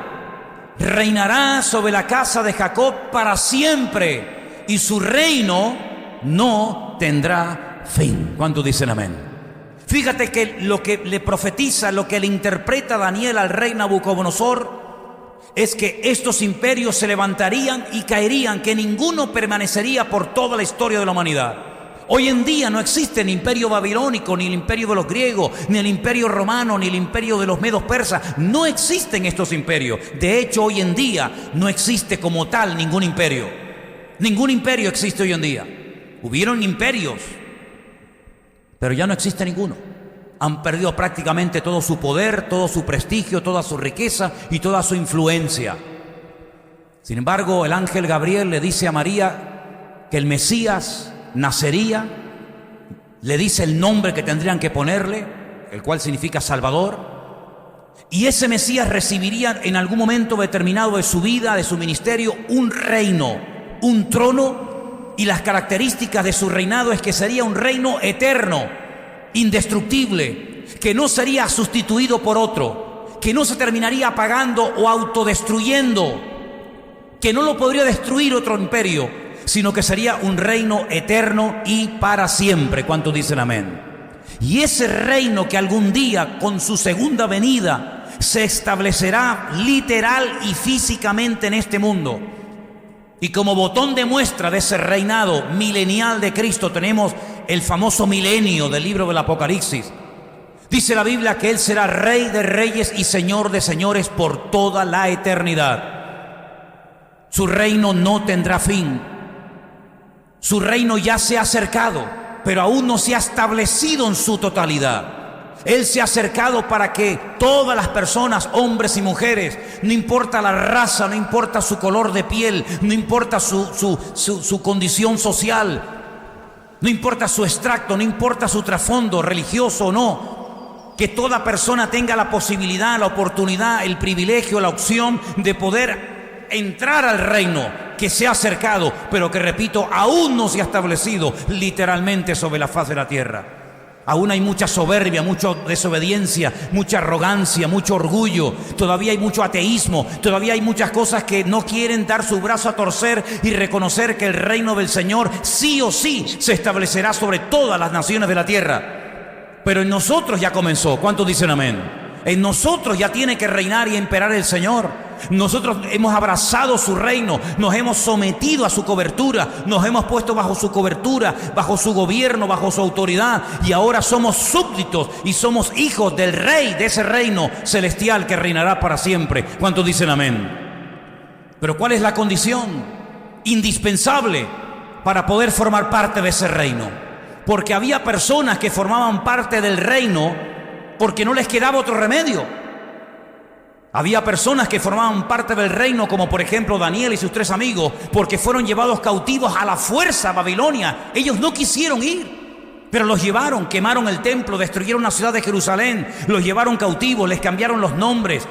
Reinará sobre la casa de Jacob para siempre, y su reino no tendrá fin. ¿Cuántos dicen amén? Fíjate que lo que le profetiza, lo que le interpreta Daniel al rey Nabucodonosor, es que estos imperios se levantarían y caerían, que ninguno permanecería por toda la historia de la humanidad. Hoy en día no existe el imperio babilónico, ni el imperio de los griegos, ni el imperio romano, ni el imperio de los medos persas. No existen estos imperios. De hecho, hoy en día no existe como tal ningún imperio. Ningún imperio existe hoy en día. Hubieron imperios, pero ya no existe ninguno. Han perdido prácticamente todo su poder, todo su prestigio, toda su riqueza y toda su influencia. Sin embargo, el ángel Gabriel le dice a María que el Mesías nacería, le dice el nombre que tendrían que ponerle, el cual significa Salvador, y ese Mesías recibiría en algún momento determinado de su vida, de su ministerio, un reino, un trono, y las características de su reinado es que sería un reino eterno, indestructible, que no sería sustituido por otro, que no se terminaría apagando o autodestruyendo, que no lo podría destruir otro imperio, sino que sería un reino eterno y para siempre. ¿Cuántos dicen amén? Y ese reino que algún día, con su segunda venida, se establecerá literal y físicamente en este mundo. Y como botón de muestra de ese reinado milenial de Cristo tenemos el famoso milenio del libro del Apocalipsis. Dice la Biblia que Él será Rey de reyes y Señor de señores por toda la eternidad. Su reino no tendrá fin. Su reino ya se ha acercado, pero aún no se ha establecido en su totalidad. Él se ha acercado para que todas las personas, hombres y mujeres, no importa la raza, no importa su color de piel, no importa su condición social, no importa su extracto, no importa su trasfondo religioso o no, que toda persona tenga la posibilidad, la oportunidad, el privilegio, la opción de poder entrar al reino que se ha acercado, pero que, repito, aún no se ha establecido literalmente sobre la faz de la tierra. Aún hay mucha soberbia, mucha desobediencia, mucha arrogancia, mucho orgullo. Todavía hay mucho ateísmo. Todavía hay muchas cosas que no quieren dar su brazo a torcer y reconocer que el reino del Señor sí o sí se establecerá sobre todas las naciones de la tierra. Pero en nosotros ya comenzó. ¿Cuántos dicen amén? En nosotros ya tiene que reinar y imperar el Señor. Nosotros hemos abrazado su reino, nos hemos sometido a su cobertura, nos hemos puesto bajo su cobertura, bajo su gobierno, bajo su autoridad, y ahora somos súbditos y somos hijos del Rey de ese reino celestial que reinará para siempre. ¿Cuántos dicen amén? Pero ¿cuál es la condición indispensable para poder formar parte de ese reino? Porque había personas que formaban parte del reino porque no les quedaba otro remedio. Había personas que formaban parte del reino, como por ejemplo Daniel y sus 3 amigos, porque fueron llevados cautivos a la fuerza a Babilonia. Ellos no quisieron ir. Pero los llevaron, quemaron el templo, destruyeron la ciudad de Jerusalén, los llevaron cautivos, les cambiaron los nombres,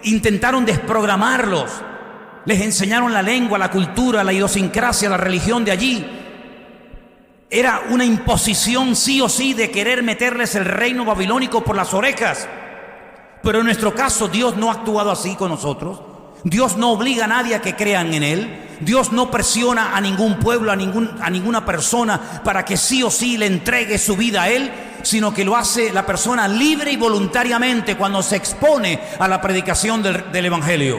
intentaron desprogramarlos, les enseñaron la lengua, la cultura, la idiosincrasia, la religión de allí. Era una imposición sí o sí de querer meterles el reino babilónico por las orejas. Pero en nuestro caso Dios no ha actuado así con nosotros. Dios no obliga a nadie a que crean en Él. Dios no presiona a ningún pueblo, a ninguna persona para que sí o sí le entregue su vida a Él, sino que lo hace la persona libre y voluntariamente cuando se expone a la predicación del Evangelio.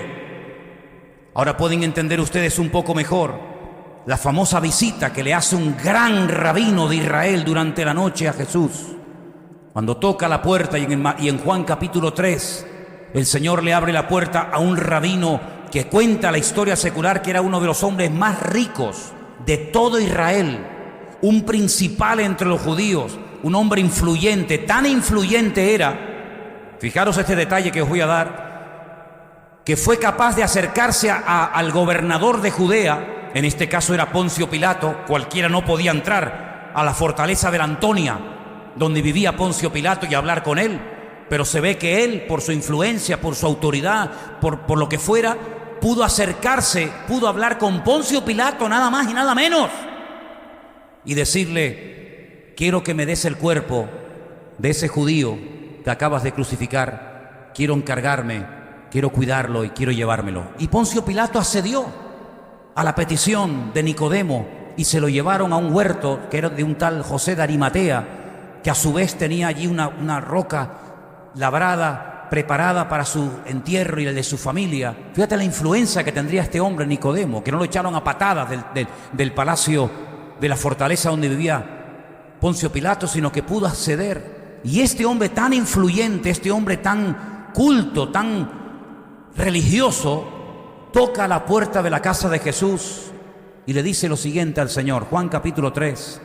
Ahora pueden entender ustedes un poco mejor la famosa visita que le hace un gran rabino de Israel durante la noche a Jesús. Cuando toca la puerta y en Juan capítulo 3, el Señor le abre la puerta a un rabino que cuenta la historia secular que era uno de los hombres más ricos de todo Israel, un principal entre los judíos, un hombre influyente, tan influyente era, fijaros este detalle que os voy a dar, que fue capaz de acercarse al gobernador de Judea, en este caso era Poncio Pilato. Cualquiera no podía entrar a la fortaleza de la Antonia, donde vivía Poncio Pilato, y hablar con él, pero se ve que él, por su influencia, por su autoridad, por lo que fuera, pudo acercarse, pudo hablar con Poncio Pilato, nada más y nada menos, y decirle: quiero que me des el cuerpo de ese judío que acabas de crucificar, quiero encargarme, quiero cuidarlo y quiero llevármelo. Y Poncio Pilato accedió a la petición de Nicodemo y se lo llevaron a un huerto que era de un tal José de Arimatea, que a su vez tenía allí una roca labrada, preparada para su entierro y el de su familia. Fíjate la influencia que tendría este hombre Nicodemo, que no lo echaron a patadas del palacio, de la fortaleza donde vivía Poncio Pilato, sino que pudo acceder. Y este hombre tan influyente, este hombre tan culto, tan religioso, toca la puerta de la casa de Jesús y le dice lo siguiente al Señor. Juan capítulo 3,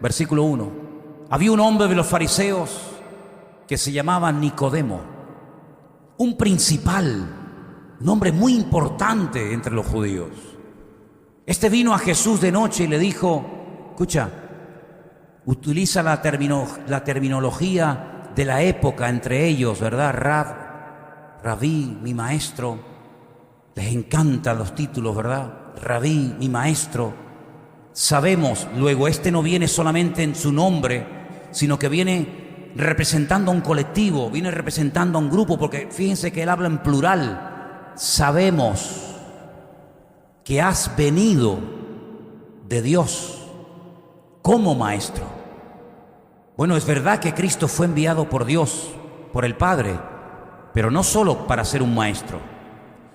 versículo 1. Había un hombre de los fariseos que se llamaba Nicodemo, un principal, un hombre muy importante entre los judíos. Este vino a Jesús de noche y le dijo: escucha, utiliza la terminología de la época entre ellos, ¿verdad? Rabí, mi maestro. Les encantan los títulos, ¿verdad? Rabí, mi maestro. Sabemos, luego, este no viene solamente en su nombre, sino que viene representando a un colectivo, viene representando a un grupo, porque fíjense que él habla en plural. Sabemos que has venido de Dios como maestro. Bueno, es verdad que Cristo fue enviado por Dios, por el Padre, pero no solo para ser un maestro.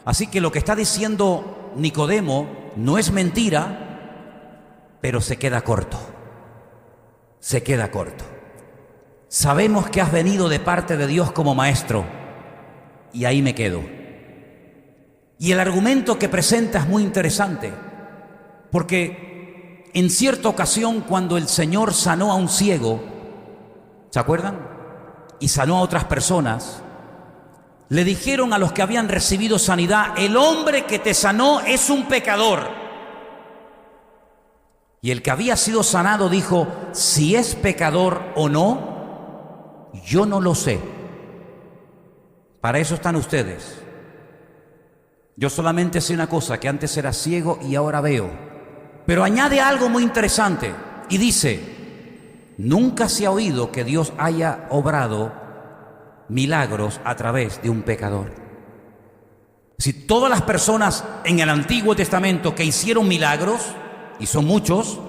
Así que lo que está diciendo Nicodemo no es mentira, pero se queda corto. Se queda corto. Sabemos que has venido de parte de Dios como maestro, y ahí me quedo. Y el argumento que presenta es muy interesante, porque en cierta ocasión, cuando el Señor sanó a un ciego, ¿se acuerdan? Y sanó a otras personas, le dijeron a los que habían recibido sanidad: el hombre que te sanó es un pecador. Y el que había sido sanado dijo: si es pecador o no, yo no lo sé. Para eso están ustedes. Yo solamente sé una cosa, que antes era ciego y ahora veo. Pero añade algo muy interesante y dice: nunca se ha oído que Dios haya obrado milagros a través de un pecador. Si todas las personas en el Antiguo Testamento que hicieron milagros, y son muchos,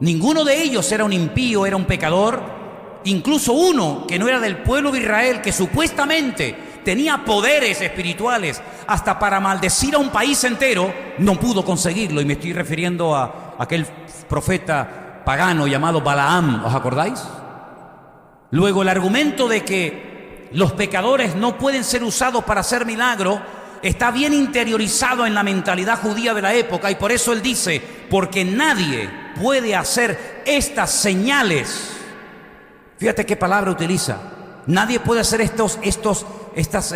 ninguno de ellos era un impío, era un pecador. Incluso uno que no era del pueblo de Israel, que supuestamente tenía poderes espirituales hasta para maldecir a un país entero, no pudo conseguirlo. Y me estoy refiriendo a aquel profeta pagano llamado Balaam, ¿os acordáis? Luego, el argumento de que los pecadores no pueden ser usados para hacer milagro está bien interiorizado en la mentalidad judía de la época, y por eso él dice: porque nadie puede hacer estas señales. Fíjate qué palabra utiliza. Nadie puede hacer estas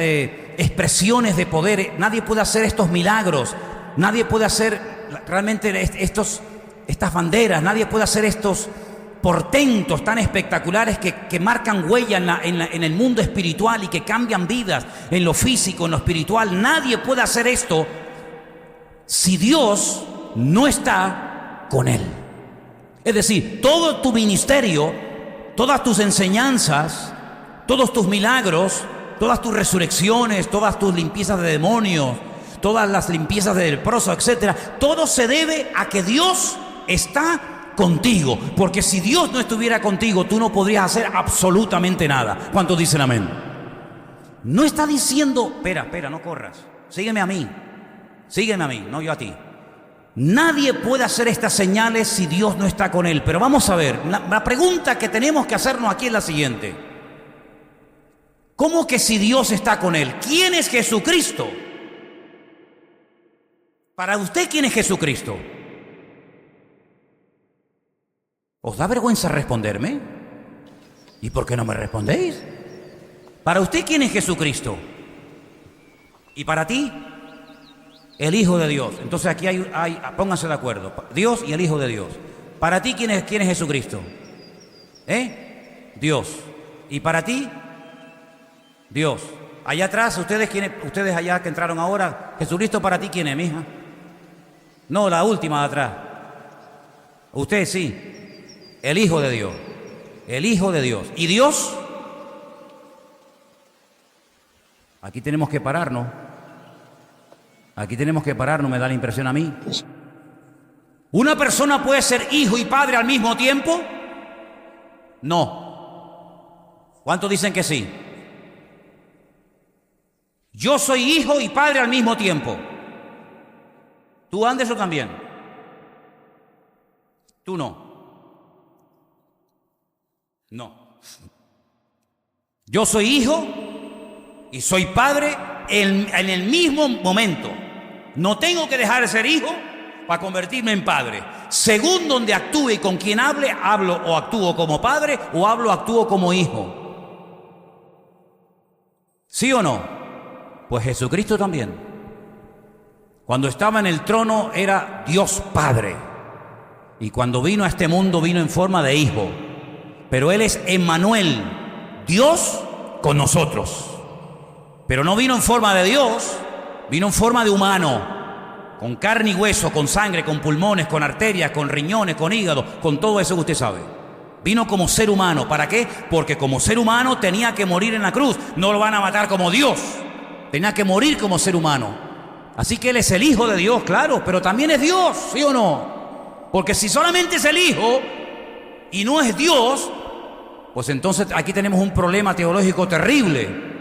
expresiones de poder, nadie puede hacer estos milagros, nadie puede hacer realmente estas banderas, nadie puede hacer portentos tan espectaculares que marcan huella en el mundo espiritual y que cambian vidas en lo físico, en lo espiritual. Nadie puede hacer esto si Dios no está con él. Es decir, todo tu ministerio, todas tus enseñanzas, todos tus milagros, todas tus resurrecciones, todas tus limpiezas de demonios, todas las limpiezas de leprosos, etcétera, todo se debe a que Dios está contigo. Porque si Dios no estuviera contigo, tú no podrías hacer absolutamente nada. ¿Cuántos dicen amén? No está diciendo, espera, no corras, sígueme a mí, no yo a ti. Nadie puede hacer estas señales si Dios no está con él. Pero vamos a ver, la pregunta que tenemos que hacernos aquí es la siguiente: ¿cómo que si Dios está con él? ¿Quién es Jesucristo? Para usted, ¿quién es Jesucristo? ¿Os da vergüenza responderme? ¿Y por qué no me respondéis? Para usted, ¿quién es Jesucristo? ¿Y para ti? El Hijo de Dios. Entonces aquí pónganse de acuerdo, Dios y el Hijo de Dios. Para ti, ¿quién es Jesucristo? Dios. ¿Y para ti? Dios. Allá atrás, ustedes allá que entraron ahora, Jesucristo para ti, ¿quién es, mija? No, la última de atrás. Usted sí. El Hijo de Dios. El Hijo de Dios. ¿Y Dios? Aquí tenemos que pararnos. Me da la impresión a mí. ¿Una persona puede ser hijo y padre al mismo tiempo? No. ¿Cuántos dicen que sí? Yo soy hijo y padre al mismo tiempo. ¿Tú, Anderson, también? Tú no. No. Yo soy hijo y soy padre en el mismo momento. No tengo que dejar de ser hijo para convertirme en padre. Según donde actúe y con quien hable, hablo o actúo como padre o actúo como hijo. ¿Sí o no? Pues Jesucristo también. Cuando estaba en el trono era Dios Padre. Y cuando vino a este mundo vino en forma de hijo. Pero Él es Emmanuel, Dios con nosotros. Pero no vino en forma de Dios, vino en forma de humano, con carne y hueso, con sangre, con pulmones, con arterias, con riñones, con hígado, con todo eso que usted sabe. Vino como ser humano. ¿Para qué? Porque como ser humano tenía que morir en la cruz. No lo van a matar como Dios. Tenía que morir como ser humano. Así que Él es el Hijo de Dios, claro, pero también es Dios, ¿sí o no? Porque si solamente es el Hijo y no es Dios, pues entonces aquí tenemos un problema teológico terrible.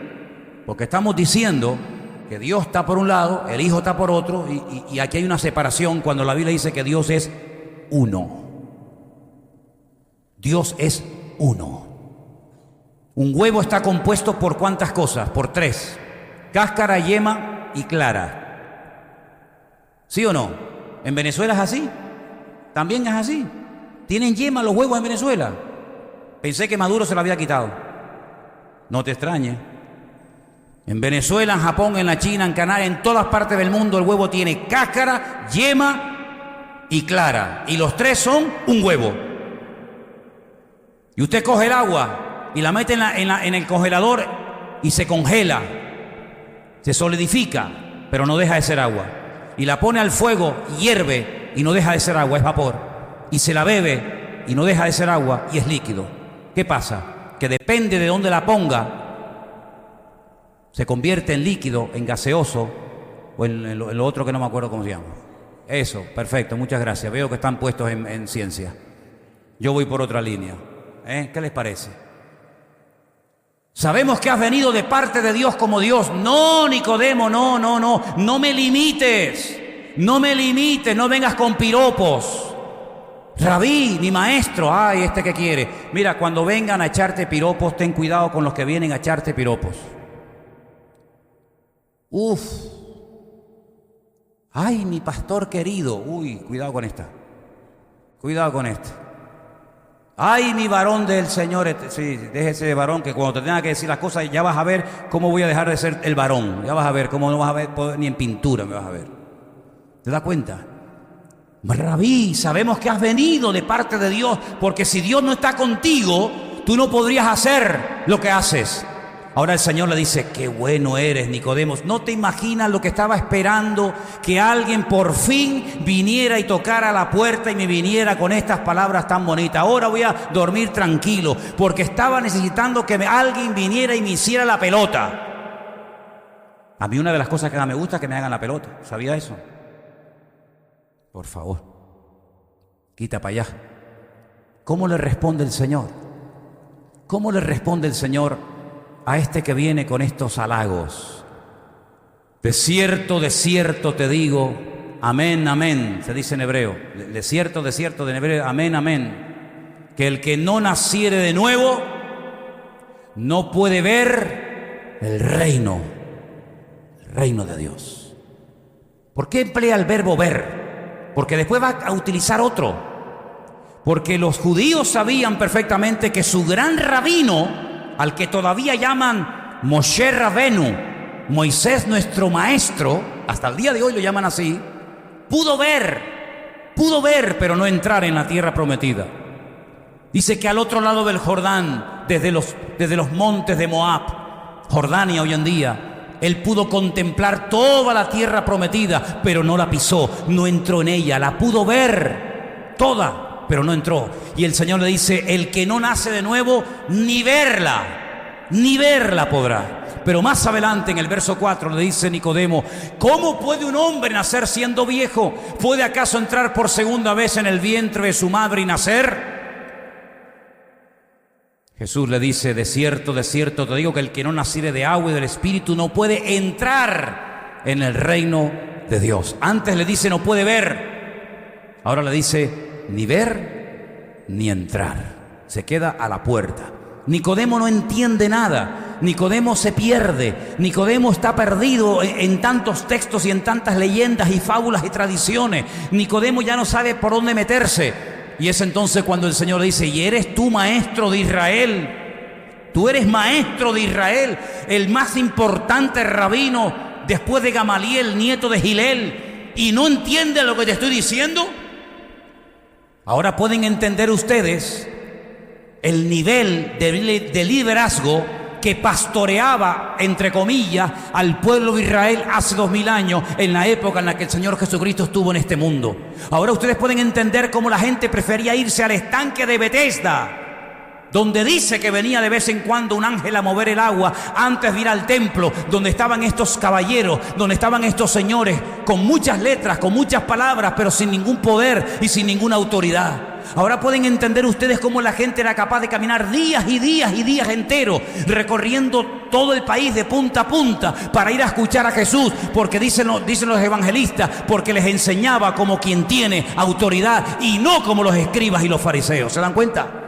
Porque estamos diciendo que Dios está por un lado, el Hijo está por otro, y aquí hay una separación cuando la Biblia dice que Dios es uno. Dios es uno. Un huevo está compuesto por ¿cuántas cosas? Por 3. Cáscara, yema y clara. ¿Sí o no? ¿En Venezuela es así? ¿También es así? ¿Tienen yema los huevos en Venezuela? Pensé que Maduro se lo había quitado. No te extrañes. En Venezuela, en Japón, en la China, en Canadá, en todas partes del mundo el huevo tiene cáscara, yema y clara. Y los 3 son un huevo. Y usted coge el agua y la mete en el congelador y se congela. Se solidifica, pero no deja de ser agua. Y la pone al fuego, hierve y no deja de ser agua, es vapor. Y se la bebe y no deja de ser agua y es líquido. ¿Qué pasa? Que depende de dónde la ponga, se convierte en líquido, en gaseoso, o en lo otro que no me acuerdo cómo se llama. Eso, perfecto, muchas gracias. Veo que están puestos en ciencia. Yo voy por otra línea. ¿Qué les parece? Sabemos que has venido de parte de Dios como Dios. No, Nicodemo, no me limites. No me limites, no vengas con piropos. Rabí, mi maestro, ay, ¿este qué quiere? Mira, cuando vengan a echarte piropos, ten cuidado con los que vienen a echarte piropos. Ay, mi pastor querido. Uy, cuidado con esta. Cuidado con este. Ay, mi varón del Señor. Sí, déjese de varón, que cuando te tenga que decir las cosas ya vas a ver cómo voy a dejar de ser el varón. Ya vas a ver cómo no vas a ver, ni en pintura me vas a ver. ¿Te das cuenta? Rabí, sabemos que has venido de parte de Dios, porque si Dios no está contigo, tú no podrías hacer lo que haces. Ahora el Señor le dice, qué bueno eres, Nicodemo. ¿No te imaginas lo que estaba esperando? Que alguien por fin viniera y tocara la puerta y me viniera con estas palabras tan bonitas. Ahora voy a dormir tranquilo, porque estaba necesitando que alguien viniera y me hiciera la pelota. A mí una de las cosas que más me gusta es que me hagan la pelota. ¿Sabía eso? Por favor, quita para allá. ¿Cómo le responde el Señor? ¿Cómo le responde el Señor a este que viene con estos halagos? De cierto te digo, amén, amén, se dice en hebreo. De cierto en hebreo, amén, amén. Que el que no naciere de nuevo no puede ver el reino de Dios. ¿Por qué emplea el verbo ver? Porque después va a utilizar otro. Porque los judíos sabían perfectamente que su gran rabino, al que todavía llaman Moshe Rabenu, Moisés nuestro maestro, hasta el día de hoy lo llaman así, pudo ver, pero no entrar en la tierra prometida. Dice que al otro lado del Jordán, desde los montes de Moab, Jordania hoy en día, él pudo contemplar toda la tierra prometida, pero no la pisó, no entró en ella. La pudo ver toda, pero no entró. Y el Señor le dice, el que no nace de nuevo, ni verla podrá. Pero más adelante en el verso 4 le dice Nicodemo, ¿cómo puede un hombre nacer siendo viejo? ¿Puede acaso entrar por segunda vez en el vientre de su madre y nacer? Jesús le dice, de cierto te digo que el que no naciere de agua y del Espíritu no puede entrar en el reino de Dios. Antes le dice no puede ver, ahora le dice ni ver ni entrar. Se queda a la puerta. Nicodemo no entiende nada, Nicodemo se pierde, Nicodemo está perdido en tantos textos y en tantas leyendas y fábulas y tradiciones. Nicodemo ya no sabe por dónde meterse. Y es entonces cuando el Señor le dice, ¿y eres tú maestro de Israel? Tú eres maestro de Israel, el más importante rabino después de Gamaliel, nieto de Gilel, ¿y no entiendes lo que te estoy diciendo? Ahora pueden entender ustedes el nivel de liderazgo que pastoreaba, entre comillas, al pueblo de Israel hace 2000 años, en la época en la que el Señor Jesucristo estuvo en este mundo. Ahora ustedes pueden entender cómo la gente prefería irse al estanque de Betesda, donde dice que venía de vez en cuando un ángel a mover el agua, antes de ir al templo, donde estaban estos caballeros, donde estaban estos señores, con muchas letras, con muchas palabras, pero sin ningún poder y sin ninguna autoridad. Ahora pueden entender ustedes cómo la gente era capaz de caminar días y días enteros, recorriendo todo el país de punta a punta para ir a escuchar a Jesús, porque dicen los evangelistas, porque les enseñaba como quien tiene autoridad y no como los escribas y los fariseos. ¿Se dan cuenta?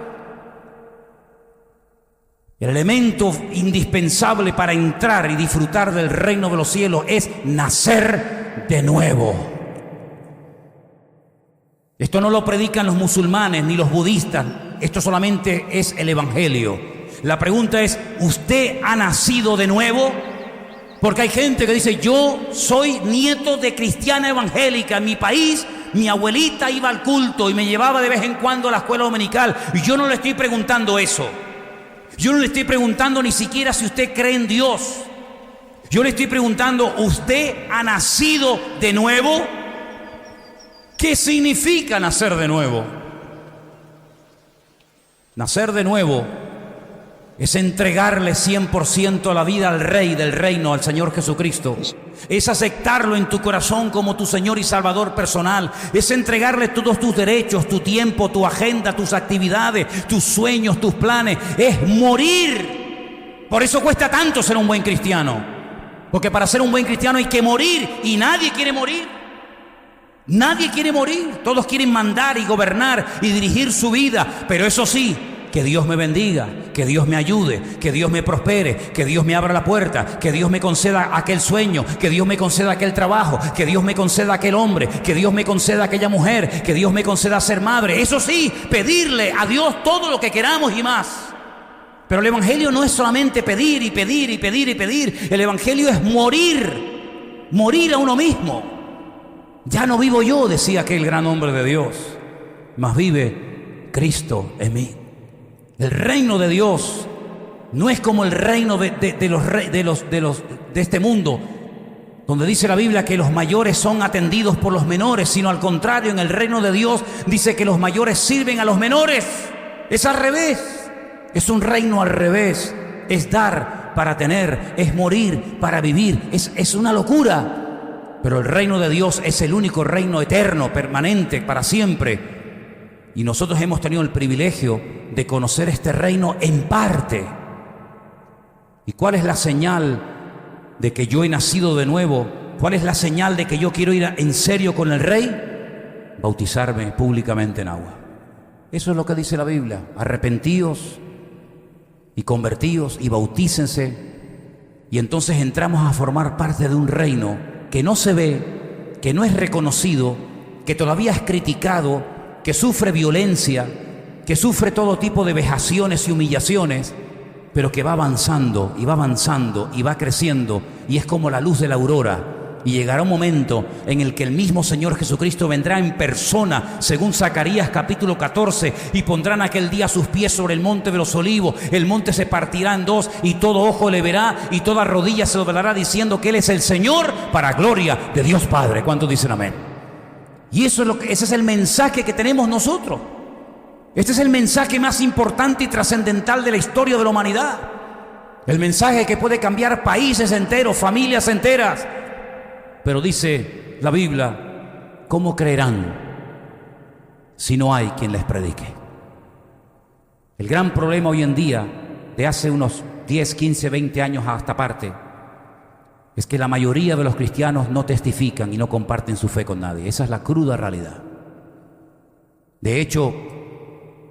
El elemento indispensable para entrar y disfrutar del reino de los cielos es nacer de nuevo. Esto no lo predican los musulmanes ni los budistas, esto solamente es el evangelio. La pregunta es, ¿usted ha nacido de nuevo? Porque hay gente que dice, yo soy nieto de cristiana evangélica. En mi país, mi abuelita iba al culto y me llevaba de vez en cuando a la escuela dominical. Y yo no le estoy preguntando eso. Yo no le estoy preguntando ni siquiera si usted cree en Dios. Yo le estoy preguntando, ¿usted ha nacido de nuevo? ¿Qué significa nacer de nuevo? Nacer de nuevo es entregarle 100% a la vida al Rey del Reino, al Señor Jesucristo. Es aceptarlo en tu corazón como tu Señor y Salvador personal. Es entregarle todos tus derechos, tu tiempo, tu agenda, tus actividades, tus sueños, tus planes. Es morir. Por eso cuesta tanto ser un buen cristiano. Porque para ser un buen cristiano hay que morir y nadie quiere morir. Nadie quiere morir, todos quieren mandar y gobernar y dirigir su vida, pero eso sí, que Dios me bendiga, que Dios me ayude, que Dios me prospere, que Dios me abra la puerta, que Dios me conceda aquel sueño, que Dios me conceda aquel trabajo, que Dios me conceda aquel hombre, que Dios me conceda aquella mujer, que Dios me conceda ser madre. Eso sí, pedirle a Dios todo lo que queramos y más. Pero el evangelio no es solamente pedir y pedir y pedir y pedir, el evangelio es morir a uno mismo. Ya no vivo yo, decía aquel gran hombre de Dios, mas vive Cristo en mí. El reino de Dios no es como el reino de este mundo, donde dice la Biblia que los mayores son atendidos por los menores, sino al contrario, en el reino de Dios dice que los mayores sirven a los menores. Es al revés, es un reino al revés, es dar para tener, es morir para vivir, es una locura. Pero el reino de Dios es el único reino eterno, permanente, para siempre. Y nosotros hemos tenido el privilegio de conocer este reino en parte. ¿Y cuál es la señal de que yo he nacido de nuevo? ¿Cuál es la señal de que yo quiero ir en serio con el Rey? Bautizarme públicamente en agua. Eso es lo que dice la Biblia. Arrepentíos y convertíos y bautícense. Y entonces entramos a formar parte de un reino que no se ve, que no es reconocido, que todavía es criticado, que sufre violencia, que sufre todo tipo de vejaciones y humillaciones, pero que va avanzando y va avanzando y va creciendo, y es como la luz de la aurora. Y llegará un momento en el que el mismo Señor Jesucristo vendrá en persona, según Zacarías capítulo 14, y pondrán aquel día sus pies sobre el monte de los olivos. El monte se partirá en dos y todo ojo le verá y toda rodilla se doblará diciendo que Él es el Señor, para gloria de Dios Padre. ¿Cuántos dicen amén? Y ese es el mensaje que tenemos nosotros. Este es el mensaje más importante y trascendental de la historia de la humanidad. El mensaje que puede cambiar países enteros, familias enteras. Pero dice la Biblia, ¿cómo creerán si no hay quien les predique? El gran problema hoy en día, de hace unos 10, 15, 20 años a esta parte, es que la mayoría de los cristianos no testifican y no comparten su fe con nadie. Esa es la cruda realidad. De hecho,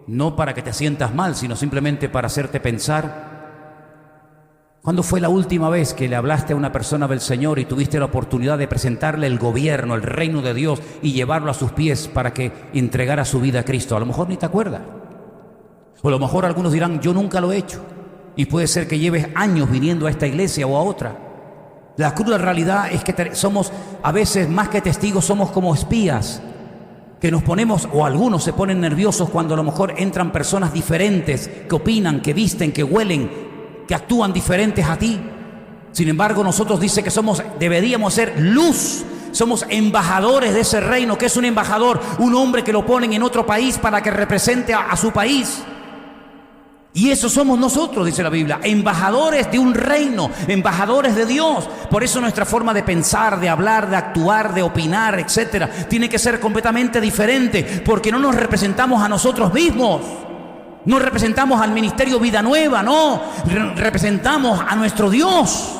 no para que te sientas mal, sino simplemente para hacerte pensar. ¿Cuándo fue la última vez que le hablaste a una persona del Señor y tuviste la oportunidad de presentarle el gobierno, el reino de Dios y llevarlo a sus pies para que entregara su vida a Cristo? A lo mejor ni te acuerdas. O a lo mejor algunos dirán, yo nunca lo he hecho. Y puede ser que lleves años viniendo a esta iglesia o a otra. La cruda realidad es que somos, a veces más que testigos, somos como espías. Que nos ponemos, o algunos se ponen nerviosos cuando a lo mejor entran personas diferentes, que opinan, que visten, que huelen, que actúan diferentes a ti. Sin embargo, nosotros dice que deberíamos ser luz, somos embajadores de ese reino. ¿Qué es un embajador? Un hombre que lo ponen en otro país para que represente a su país. Y eso somos nosotros, dice la Biblia, embajadores de un reino, embajadores de Dios. Por eso nuestra forma de pensar, de hablar, de actuar, de opinar, etcétera, tiene que ser completamente diferente, porque no nos representamos a nosotros mismos. No representamos al ministerio Vida Nueva, no, representamos a nuestro Dios.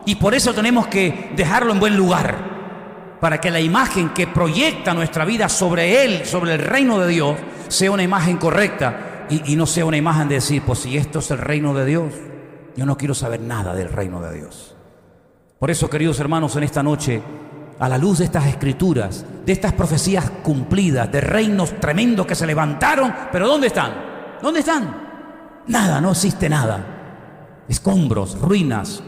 Y por eso tenemos que dejarlo en buen lugar, para que la imagen que proyecta nuestra vida sobre Él, sobre el reino de Dios, sea una imagen correcta y no sea una imagen de decir, pues si esto es el reino de Dios, yo no quiero saber nada del reino de Dios. Por eso, queridos hermanos, en esta noche, a la luz de estas escrituras, de estas profecías cumplidas, de reinos tremendos que se levantaron, pero ¿dónde están? ¿Dónde están? Nada, no existe nada. Escombros, ruinas,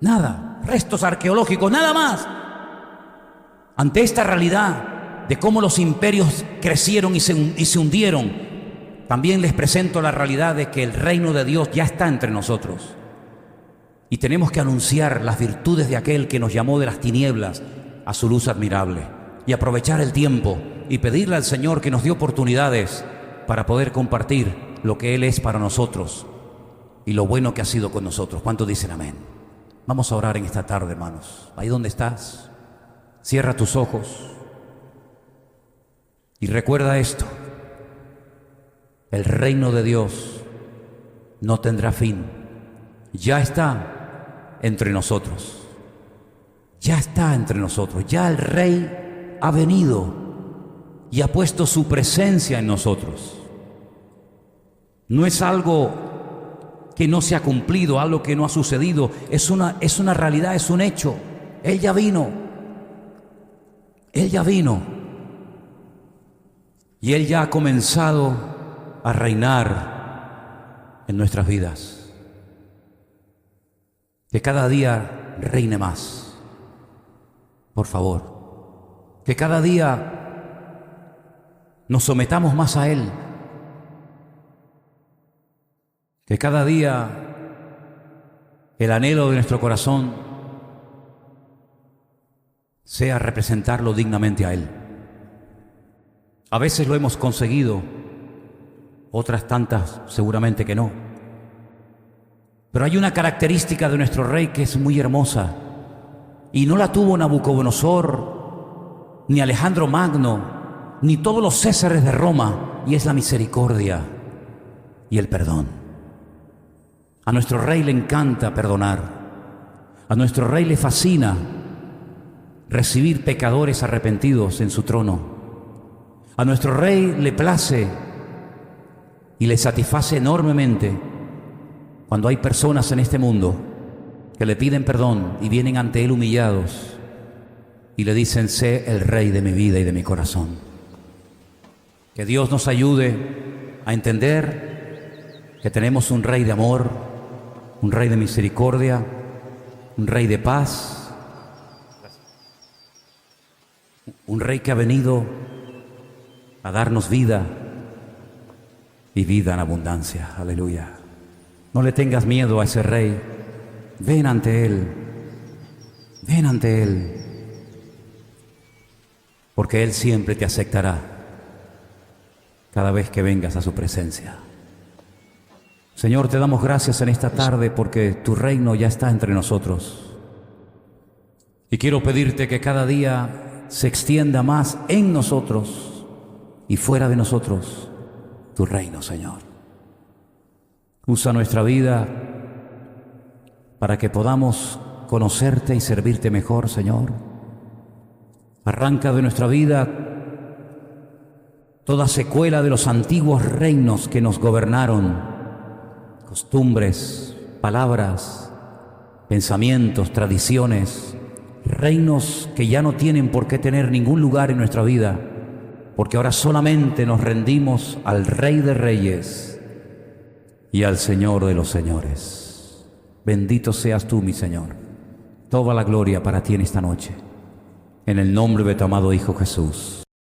nada, restos arqueológicos, nada más. Ante esta realidad de cómo los imperios crecieron y se hundieron, también les presento la realidad de que el reino de Dios ya está entre nosotros. Y tenemos que anunciar las virtudes de aquel que nos llamó de las tinieblas a su luz admirable. Y aprovechar el tiempo y pedirle al Señor que nos dé oportunidades para poder compartir lo que Él es para nosotros y lo bueno que ha sido con nosotros. ¿Cuántos dicen amén? Vamos a orar en esta tarde, hermanos. Ahí donde estás, cierra tus ojos y recuerda esto: el reino de Dios no tendrá fin. Ya está entre nosotros. Ya está entre nosotros. Ya el Rey ha venido y ha puesto su presencia en nosotros. No es algo que no se ha cumplido, algo que no ha sucedido. Es una realidad, es un hecho. Él ya vino. Él ya vino. Y Él ya ha comenzado a reinar en nuestras vidas. Que cada día reine más. Por favor, que cada día nos sometamos más a Él, que cada día el anhelo de nuestro corazón sea representarlo dignamente a Él. A veces lo hemos conseguido, otras tantas seguramente que no. Pero hay una característica de nuestro Rey que es muy hermosa, y no la tuvo Nabucodonosor, ni Alejandro Magno, ni todos los Césares de Roma, y es la misericordia y el perdón. A nuestro Rey le encanta perdonar. A nuestro Rey le fascina recibir pecadores arrepentidos en su trono. A nuestro Rey le place y le satisface enormemente cuando hay personas en este mundo que le piden perdón y vienen ante Él humillados y le dicen: sé el Rey de mi vida y de mi corazón. Que Dios nos ayude a entender que tenemos un Rey de amor, un Rey de misericordia, un Rey de paz, un Rey que ha venido a darnos vida y vida en abundancia. Aleluya. No le tengas miedo a ese Rey. Ven ante Él. Ven ante Él. Porque Él siempre te aceptará cada vez que vengas a su presencia. Señor, te damos gracias en esta tarde porque tu reino ya está entre nosotros. Y quiero pedirte que cada día se extienda más en nosotros y fuera de nosotros tu reino, Señor. Usa nuestra vida para que podamos conocerte y servirte mejor, Señor. Arranca de nuestra vida toda secuela de los antiguos reinos que nos gobernaron, costumbres, palabras, pensamientos, tradiciones, reinos que ya no tienen por qué tener ningún lugar en nuestra vida, porque ahora solamente nos rendimos al Rey de Reyes y al Señor de los Señores. Bendito seas tú, mi Señor. Toda la gloria para ti en esta noche. En el nombre de tu amado Hijo Jesús.